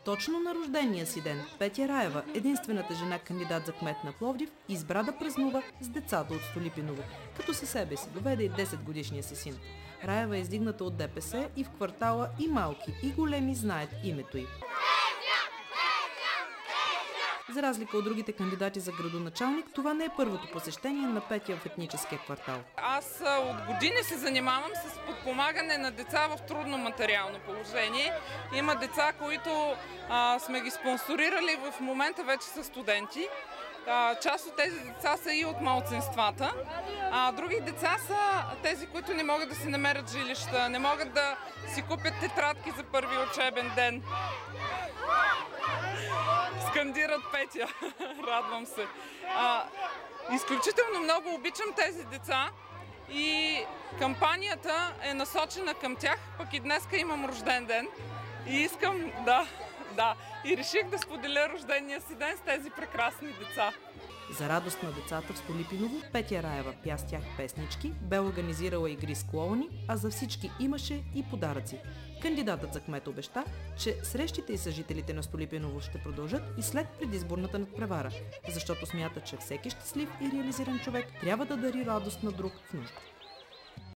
Точно на рождения си ден Петя Раева, единствената жена кандидат за кмет на Пловдив, избра да празнува с децата от Столипиново, като със себе си доведе и 10-годишния си син. Раева е издигната от ДПС и в квартала и малки, и големи знаят името й. За разлика от другите кандидати за градоначалник, това не е първото посещение на Петя в етническия квартал. Аз от години се занимавам с подпомагане на деца в трудно материално положение. Има деца, които сме ги спонсорирали, в момента вече са студенти. Част от тези деца са и от малцинствата, а други деца са тези, които не могат да си намерят жилища, не могат да си купят тетрадки за първи учебен ден. Скандират Петя, радвам се. Изключително много обичам тези деца и кампанията е насочена към тях, пък и днеска имам рожден ден и искам и реших да споделя рождения си ден с тези прекрасни деца. За радост на децата в Столипиново, Петя Раева пя с тях песнички, бе организирала игри с клоуни, а за всички имаше и подаръци. Кандидатът за кмет обеща, че срещите и с жителите на Столипиново ще продължат и след предизборната надпревара, защото смята, че всеки щастлив и реализиран човек трябва да дари радост на друг в нужда.